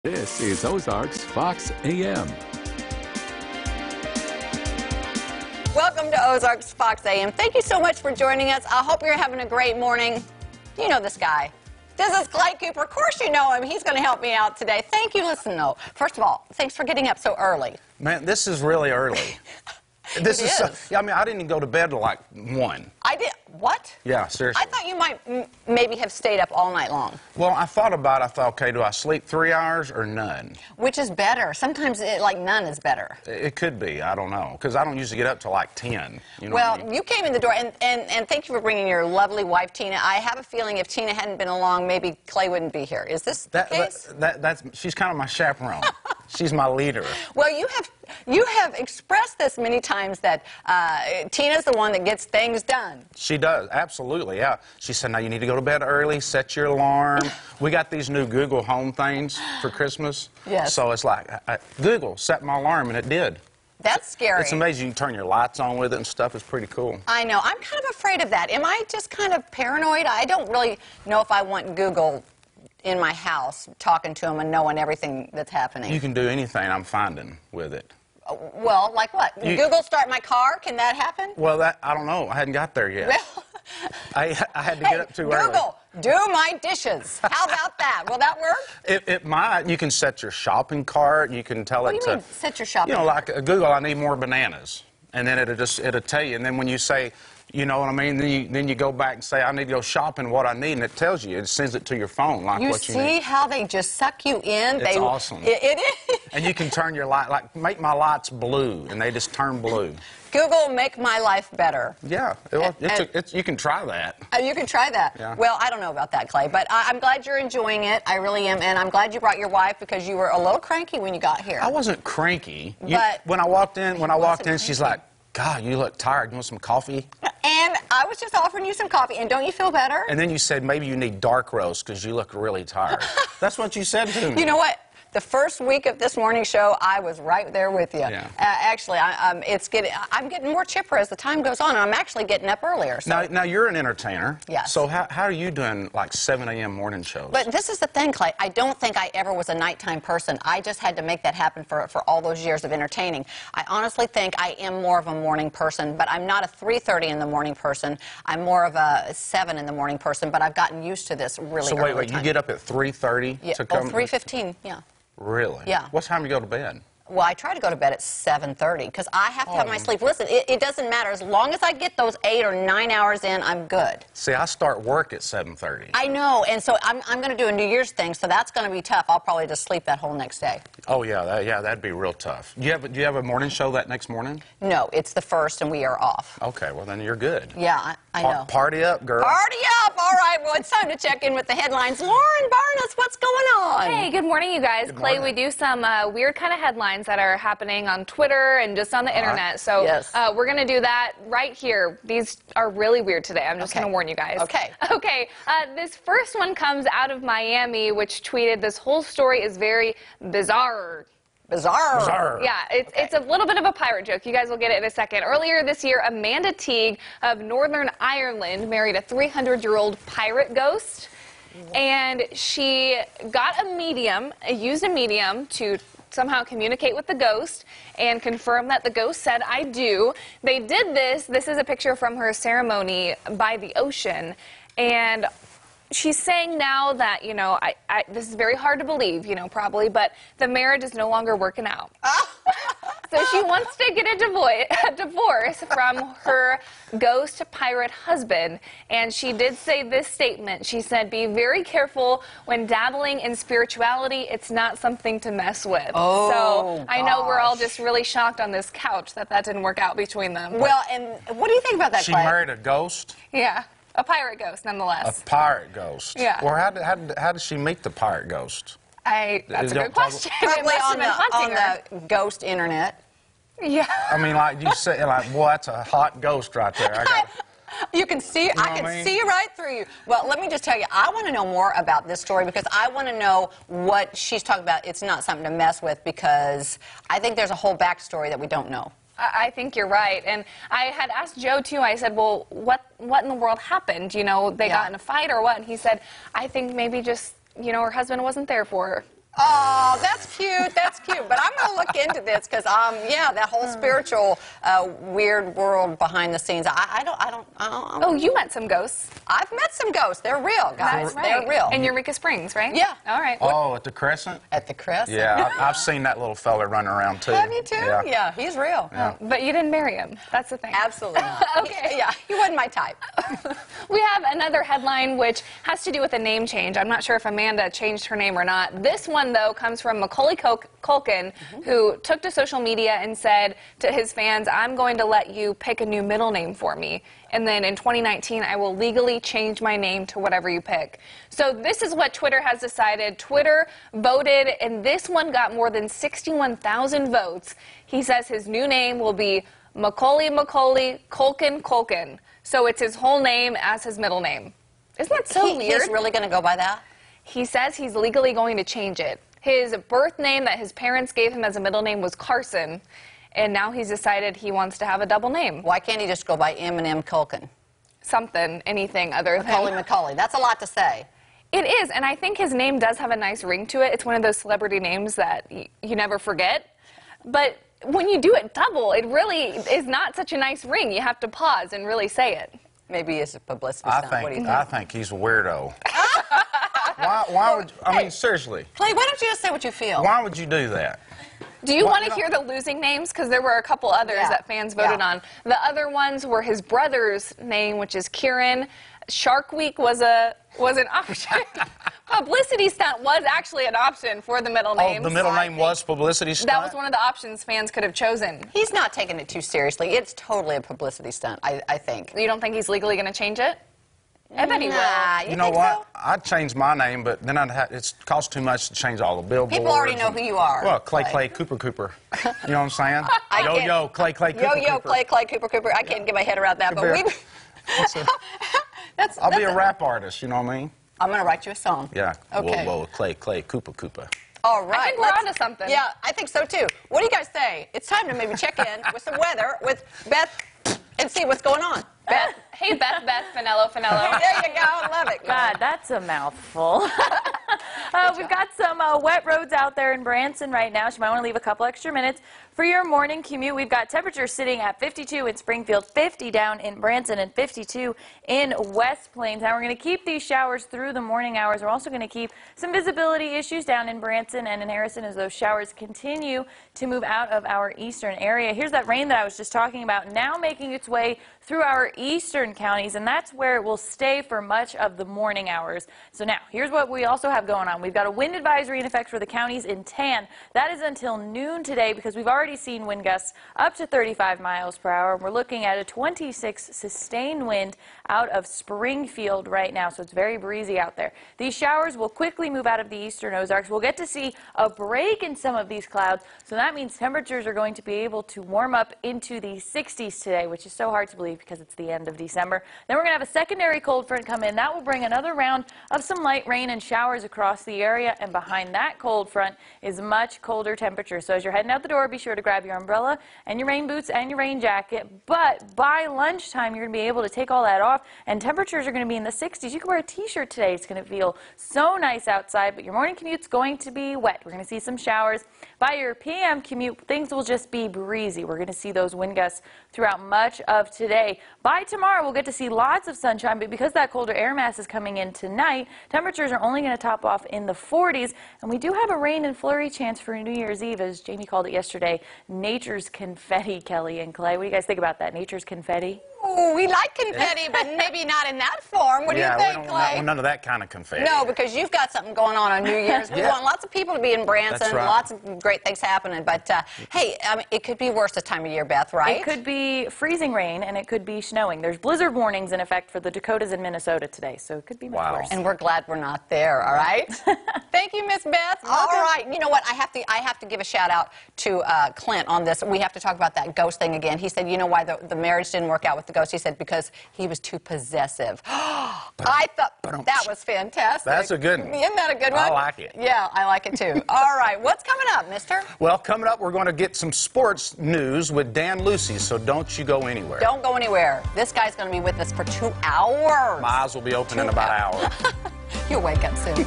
This is Ozarks Fox AM. Welcome to Ozarks Fox AM. Thank you so much for joining us. I hope you're having a great morning. You know this guy. This is Clay Cooper. Of course you know him. He's going to help me out today. Thank you. Listen, though, first of all, thanks for getting up so early. Man, this is really early. This is so, yeah, I mean, I didn't go to bed till like 1. I did. What? Yeah, seriously. I thought you might maybe have stayed up all night long. Well, I thought about it. I thought, okay, do I sleep 3 hours or none? Which is better? Sometimes, like, none is better. It could be. I don't know. Because I don't usually get up till like 10. You know well, what I mean? You came in the door, and thank you for bringing your lovely wife, Tina. I have a feeling if Tina hadn't been along, maybe Clay wouldn't be here. Is this the case? She's kind of my chaperone. She's my leader. Well, you have expressed this many times that Tina's the one that gets things done. She does, absolutely, yeah. She said, now you need to go to bed early, set your alarm. We got these new Google Home things for Christmas. Yes. So it's like, Google, set my alarm, and it did. That's scary. It's amazing. You can turn your lights on with it and stuff. It's pretty cool. I know. I'm kind of afraid of that. Am I just kind of paranoid? I don't really know if I want Google in my house, talking to them and knowing everything that's happening. You can do anything I'm finding with it. Well, like what? Google start my car? Can that happen? Well, I don't know. I hadn't got there yet. Well, I had to get up too early. Google, do my dishes. How about that? Will that work? It might. You can set your shopping cart. You can tell it to... What do you mean, set your shopping cart? Like Google, I need more bananas. And then it'll tell you. And then when you say, you know what I mean, then you go back and say, I need to go shopping what I need, and it tells you. It sends it to your phone like what you need. You see how they just suck you in? It's awesome. It is. And you can turn your light, like make my lights blue, and they just turn blue. Google, make my life better. Yeah, you can try that. You can try that. Yeah. Well, I don't know about that, Clay, but I'm glad you're enjoying it. I really am, and I'm glad you brought your wife because you were a little cranky when you got here. I wasn't cranky. But when I walked in, she's like, God, you look tired. You want some coffee? And I was just offering you some coffee, and don't you feel better? And then you said maybe you need dark roast because you look really tired. That's what you said to me. You know what? The first week of this morning show, I was right there with you. Yeah. Actually, I'm getting more chipper as the time goes on, and I'm actually getting up earlier. So. Now you're an entertainer. Yes. So how are you doing like 7 a.m. morning shows? But this is the thing, Clay. I don't think I ever was a nighttime person. I just had to make that happen for all those years of entertaining. I honestly think I am more of a morning person, but I'm not a 3:30 in the morning person. I'm more of a 7 in the morning person, but I've gotten used to this really early So wait, time. you get up at 3:30 to come? 3:15, yeah. Really? Yeah. What time do you go to bed? Well, I try to go to bed at 7:30 because I have to have my sleep. Listen, it doesn't matter. As long as I get those 8 or 9 hours in, I'm good. See, I start work at 7:30. I know, and so I'm going to do a New Year's thing, so that's going to be tough. I'll probably just sleep that whole next day. Oh, yeah, that'd be real tough. Do you have a morning show that next morning? No, it's the 1st, and we are off. Okay, well, then you're good. Yeah, I know. Party up, girl. Party up! All right, well, it's time to check in with the headlines. Lauren Barnes, what's going on? Hey, good morning, you guys. Clay, we do some weird kind of headlines that are happening on Twitter and just on the internet. So yes. We're going to do that right here. These are really weird today. I'm just going to warn you guys. Okay. Okay. This first one comes out of Miami, which tweeted, this whole story is very bizarre. Bizarre. Yeah, it's a little bit of a pirate joke. You guys will get it in a second. Earlier this year, Amanda Teague of Northern Ireland married a 300-year-old pirate ghost. And she got used a medium to somehow communicate with the ghost and confirm that the ghost said, I do. They did this. This is a picture from her ceremony by the ocean. And she's saying now that, this is very hard to believe, probably, but the marriage is no longer working out. So she wants to get a divorce from her ghost pirate husband. And she did say this statement. She said, be very careful when dabbling in spirituality. It's not something to mess with. Oh, so I know we're all just really shocked on this couch that didn't work out between them. Well, and what do you think about that, She Clay? married a ghost? Yeah. A pirate ghost, nonetheless. A pirate ghost? Yeah. Well, how did she meet the pirate ghost? That's a good question. Probably It must have been hunting her. on the ghost internet. Yeah. I mean, like you say, boy, that's a hot ghost right there. You can see, I can see right through you. Well, let me just tell you, I want to know more about this story because I want to know what she's talking about. It's not something to mess with because I think there's a whole backstory that we don't know. I think you're right. And I had asked Joe, too. I said, well, what in the world happened? They got in a fight or what? And he said, I think maybe just, her husband wasn't there for her. Oh, That's cute. That's cute. But I'm going to look into this because, yeah, that whole spiritual, weird world behind the scenes. I don't. Oh, you met some ghosts. I've met some ghosts. They're real, guys. That's right. They're real. In Eureka Springs, right? Yeah. All right. Oh, at the Crescent? At the Crescent. Yeah, I've seen that little fella running around too. Have you too? Yeah, he's real. Yeah. But you didn't marry him. That's the thing. Absolutely not. Okay. Yeah, he wasn't my type. We have another headline which has to do with a name change. I'm not sure if Amanda changed her name or not. This one, though, comes from Macaulay Culkin, who took to social media and said to his fans, I'm going to let you pick a new middle name for me. And then in 2019, I will legally change my name to whatever you pick. So this is what Twitter has decided. Twitter voted, and this one got more than 61,000 votes. He says his new name will be Macaulay Culkin. So it's his whole name as his middle name. Isn't that so weird? He's really going to go by that? He says he's legally going to change it. His birth name that his parents gave him as a middle name was Carson, and now he's decided he wants to have a double name. Why can't he just go by M&M Culkin? Something, anything other than... Macaulay. That's a lot to say. It is, and I think his name does have a nice ring to it. It's one of those celebrity names that you never forget. But when you do it double, it really is not such a nice ring. You have to pause and really say it. Maybe it's a publicity stunt. What do you think? I think he's a weirdo. Why would, I mean, seriously. Clay, why don't you just say what you feel? Why would you do that? Do you want to hear the losing names? Because there were a couple others that fans voted on. The other ones were his brother's name, which is Kieran. Shark Week was an option. Publicity stunt was actually an option for the middle name. Oh, the middle name was publicity stunt? That was one of the options fans could have chosen. He's not taking it too seriously. It's totally a publicity stunt, I think. You don't think he's legally going to change it? I bet he will. You know what? I'd change my name, but then it costs too much to change all the billboards. People already know who you are. Well, Clay, Cooper. You know what I'm saying? Yo, Clay, Cooper. Yo, Clay, Cooper. I can't get my head around that, but I'll be a rap artist, you know what I mean? I'm going to write you a song. Yeah. Okay. Whoa, Clay, Cooper. All right. I think we're onto something. Yeah, I think so, too. What do you guys say? It's time to maybe check in with some weather with Beth and see what's going on. Beth. Hey, Beth, Finello. There you go. Love it. God, that's a mouthful. We've got some wet roads out there in Branson right now, so you might want to leave a couple extra minutes for your morning commute. We've got temperatures sitting at 52 in Springfield, 50 down in Branson, and 52 in West Plains. Now, we're going to keep these showers through the morning hours. We're also going to keep some visibility issues down in Branson and in Harrison as those showers continue to move out of our eastern area. Here's that rain that I was just talking about now making its way through our eastern counties, and that's where it will stay for much of the morning hours. So now, here's what we also have going on. We've got a wind advisory in effect for the counties in tan. That is until noon today because we've already seen wind gusts up to 35 miles per hour. We're looking at a 26 sustained wind out of Springfield right now, so it's very breezy out there. These showers will quickly move out of the eastern Ozarks. We'll get to see a break in some of these clouds, so that means temperatures are going to be able to warm up into the 60s today, which is so hard to believe because it's the end of December. Then we're going to have a secondary cold front come in. That will bring another round of some light rain and showers across the area, and behind that cold front is much colder temperature. So as you're heading out the door, be sure to grab your umbrella and your rain boots and your rain jacket. But by lunchtime, you're going to be able to take all that off, and temperatures are going to be in the 60s. You can wear a t-shirt today. It's going to feel so nice outside, but your morning commute's going to be wet. We're going to see some showers. By your PM commute, things will just be breezy. We're going to see those wind gusts throughout much of today. By tomorrow, we'll get to see lots of sunshine, but because that colder air mass is coming in tonight, temperatures are only going to top off in the 40s, and we do have a rain and flurry chance for New Year's Eve, as Jamie called it yesterday, nature's confetti, Kelly and Clay. What do you guys think about that, nature's confetti? Ooh, we like confetti, but maybe not in that form. What do you think, we Clay? don't none of that kind of confetti. No, because you've got something going on New Year's. We want lots of people to be in Branson, That's right. Lots of great things happening. But, hey, I mean, it could be worse this time of year, Beth, right? It could be freezing rain, and it could be snowing. There's blizzard warnings in effect for the Dakotas and Minnesota today, so it could be much worse. And we're glad we're not there, all right? Thank you, Miss Beth. All right. You know what? I have to give a shout-out to Clint on this. We have to talk about that ghost thing again. He said, you know why the marriage didn't work out with the ghost? He said, because he was too possessive. I thought that was fantastic. That's a good one. Isn't that a good one? I like it. Yeah, I like it too. All right, what's coming up, mister? Well, coming up, we're going to get some sports news with Dan Lucy, so don't you go anywhere. Don't go anywhere. This guy's going to be with us for 2 hours. My eyes will be open in about an hour. You'll wake up soon.